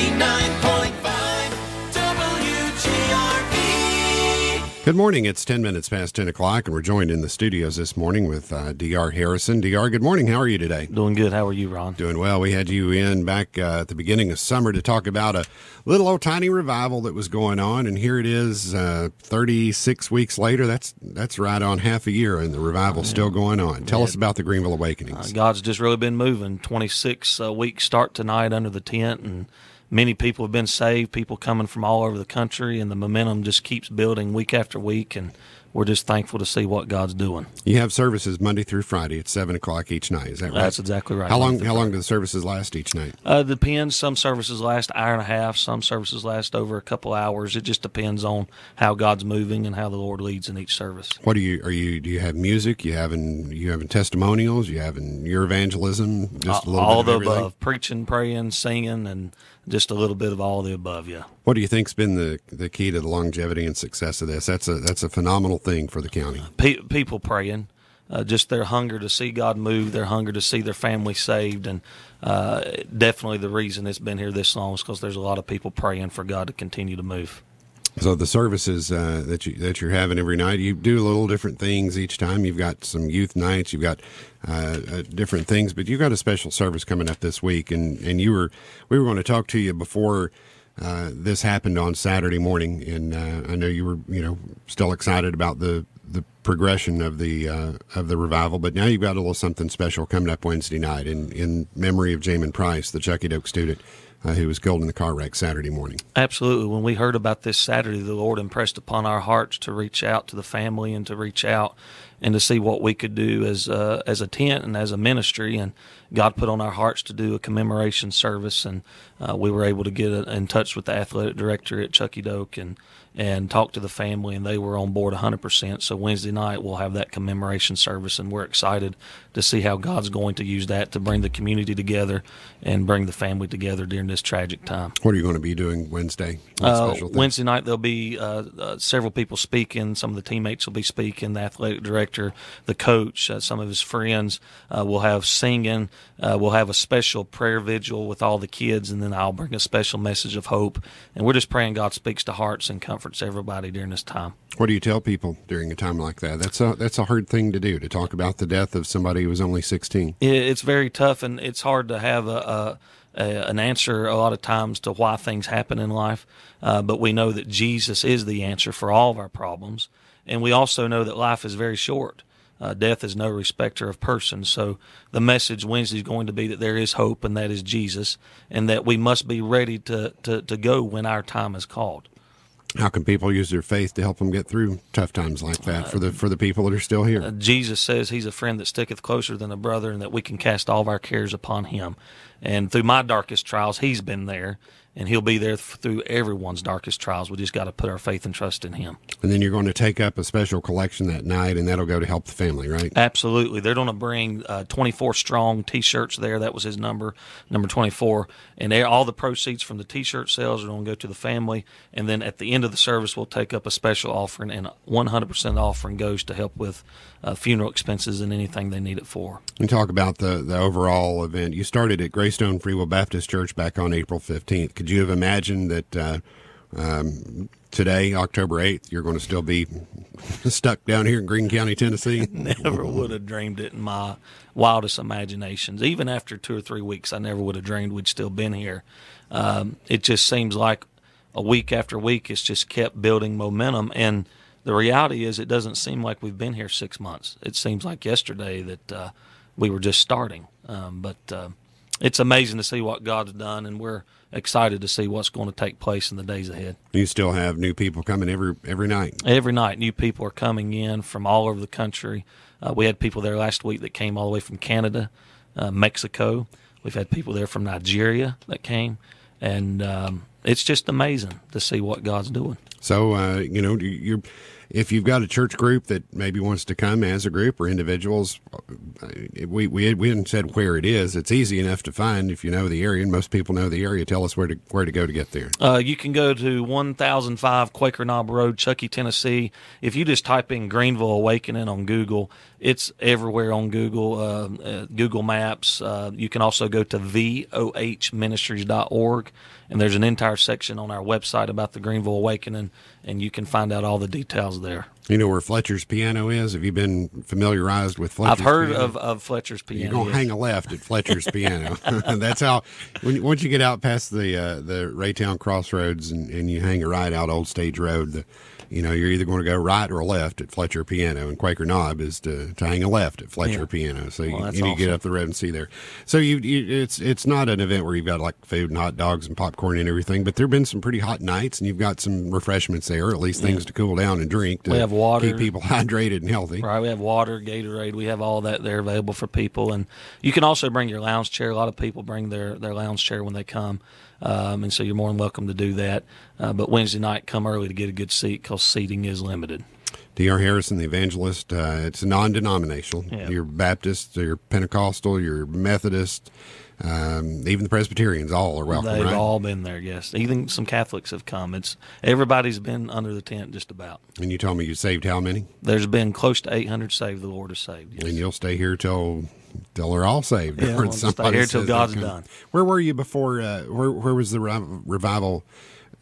99.5 WGRP. Good morning. It's 10 minutes past 10 o'clock, and we're joined in the studios this morning with D.R. Harrison. D.R., good morning. How are you today? Doing good. How are you, Ron? Doing well. We had you in back at the beginning of summer to talk about a little old tiny revival that was going on, and here it is 36 weeks later. That's right on half a year, and the revival's still going on. Tell us about the Greeneville Awakenings. God's just really been moving. 26 weeks start tonight under the tent, and many people have been saved, people coming from all over the country, and the momentum just keeps building week after week, and we're just thankful to see what God's doing. You have services Monday through Friday at 7 o'clock each night, is that right? That's exactly right. How long do the services last each night? Depends. Some services last an hour and a half, some services last over a couple hours. It just depends on how God's moving and how the Lord leads in each service. What do you have music? You having testimonials? You having your evangelism? Just a little all bit of the everything? above. Preaching, praying, singing, and just a little bit of all the above, yeah. What do you think's been the key to the longevity and success of this? That's a phenomenal thing for the county. People praying, just their hunger to see God move, their hunger to see their family saved, and definitely the reason it's been here this long is because there's a lot of people praying for God to continue to move. So the services that you're having every night, you do a little different things each time. You've got some youth nights, you've got different things, but you've got a special service coming up this week, and we were going to talk to you before this happened on Saturday morning, and I know you were still excited about the progression of the revival, but now you've got a little something special coming up Wednesday night in memory of Jaymen Price, the Chuckey-Doak student who was killed in the car wreck Saturday morning. Absolutely. When we heard about this Saturday, the Lord impressed upon our hearts to reach out to the family and to reach out and to see what we could do as a tent and as a ministry. And God put on our hearts to do a commemoration service, and we were able to get in touch with the athletic director at Chuckey-Doak and talk to the family, and they were on board 100%. So Wednesday night we'll have that commemoration service, and we're excited to see how God's going to use that to bring the community together and bring the family together during this tragic time. What are you going to be doing Wednesday? Wednesday night there'll be several people speaking. Some of the teammates will be speaking, the athletic director, the coach, some of his friends. We'll have singing. We'll have a special prayer vigil with all the kids, and then I'll bring a special message of hope. And we're just praying God speaks to hearts and comforts everybody during this time. What do you tell people during a time like that? That's a hard thing to do, to talk about the death of somebody who was only 16. It's very tough, and it's hard to have an answer a lot of times to why things happen in life. But we know that Jesus is the answer for all of our problems, and we also know that life is very short. Death is no respecter of persons. So the message Wednesday is going to be that there is hope, and that is Jesus, and that we must be ready to go when our time is called. How can people use their faith to help them get through tough times like that for the people that are still here? Jesus says he's a friend that sticketh closer than a brother, and that we can cast all of our cares upon him. And through my darkest trials, he's been there, and he'll be there through everyone's darkest trials. We just got to put our faith and trust in him. And then you're going to take up a special collection that night, and that'll go to help the family, right? Absolutely. They're going to bring 24 strong T-shirts there. That was his number 24. And all the proceeds from the T-shirt sales are going to go to the family. And then at the end of the service, we'll take up a special offering, and 100% offering goes to help with funeral expenses and anything they need it for. And talk about the overall event. You started at Greystone Free Will Baptist Church back on April 15th. Could you have imagined that today, October 8th, you're going to still be stuck down here in Greene County, Tennessee? Never would have dreamed it in my wildest imaginations. Even after 2 or 3 weeks, I never would have dreamed we'd still been here. It just seems like a week after week, it's just kept building momentum. And the reality is it doesn't seem like we've been here 6 months. It seems like yesterday that we were just starting. But it's amazing to see what God's done, and we're excited to see what's going to take place in the days ahead. You still have new people coming every night? Every night, new people are coming in from all over the country. We had people there last week that came all the way from Canada, Mexico. We've had people there from Nigeria that came, and it's just amazing to see what God's doing. So, if you've got a church group that maybe wants to come as a group or individuals, we haven't said where it is. It's easy enough to find if you know the area, and most people know the area. Tell us where to go to get there. You can go to 1005 Quaker Knob Road, Chuckey, Tennessee. If you just type in Greeneville Awakening on Google, it's everywhere on Google, Google Maps. You can also go to vohministries.org, and there's an entire section on our website about the Greeneville Awakening, and you can find out all the details there. You know where Fletcher's Piano is? Have you been familiarized with Fletcher's I've heard Piano? of Fletcher's Piano. You're going to hang a left at Fletcher's Piano. That's how, once you get out past the Raytown Crossroads and you hang a right out Old Stage Road, you're either going to go right or left at Fletcher Piano, and Quaker Knob is to hang a left at Fletcher Piano. So you need to get up the road and see there. So it's not an event where you've got like food and hot dogs and popcorn and everything, but there have been some pretty hot nights, and you've got some refreshments there, or at least things to cool down and drink to we have water, keep people hydrated and healthy. Right, we have water, Gatorade. We have all that there available for people, and you can also bring your lounge chair. A lot of people bring their lounge chair when they come. And so you're more than welcome to do that. But Wednesday night, come early to get a good seat because seating is limited. D.R. Harrison, the evangelist, it's non-denominational. Yeah. You're Baptist, you're Pentecostal, you're Methodist, even the Presbyterians, all are welcome, They've right? all been there, yes. Even some Catholics have come. Everybody's been under the tent just about. And you told me you saved how many? There's been close to 800 saved. The Lord has saved, yes. And you'll stay here till they're all saved. Yeah, we'll stay here till God's done. Where were you before? Where was the revival,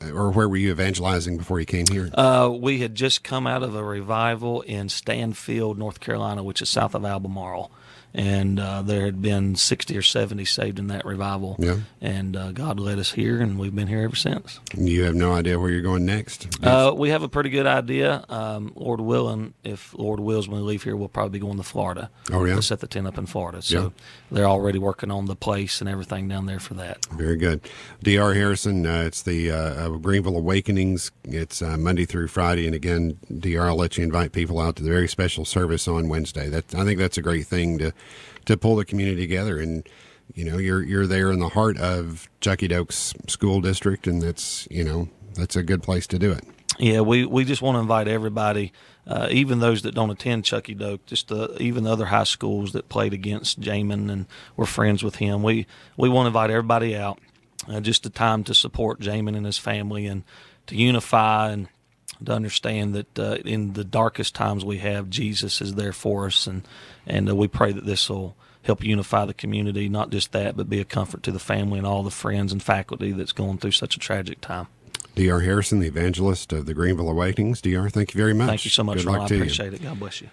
or where were you evangelizing before you came here? We had just come out of a revival in Stanfield, North Carolina, which is south of Albemarle. And there had been 60 or 70 saved in that revival. Yeah. And God led us here, and we've been here ever since. You have no idea where you're going next? We have a pretty good idea. Lord willing, if Lord wills, when we leave here, we'll probably be going to Florida. Oh, yeah? To set the tent up in Florida. So they're already working on the place and everything down there for that. Very good. D.R. Harrison, it's the Greeneville Awakenings. It's Monday through Friday. And again, D.R., I'll let you invite people out to the very special service on Wednesday. I think that's a great thing to pull the community together. And, you're there in the heart of Chuckey-Doak's school district, and that's a good place to do it. Yeah, we just want to invite everybody, even those that don't attend Chuckey-Doak, even the other high schools that played against Jaymen and were friends with him. We want to invite everybody out, just a time to support Jaymen and his family, and to unify and to understand that in the darkest times we have, Jesus is there for us, and we pray that this will help unify the community, not just that, but be a comfort to the family and all the friends and faculty that's going through such a tragic time. D.R. Harrison, the evangelist of the Greeneville Awakenings. D.R., thank you very much. Thank you so much, Ron. I appreciate it. God bless you.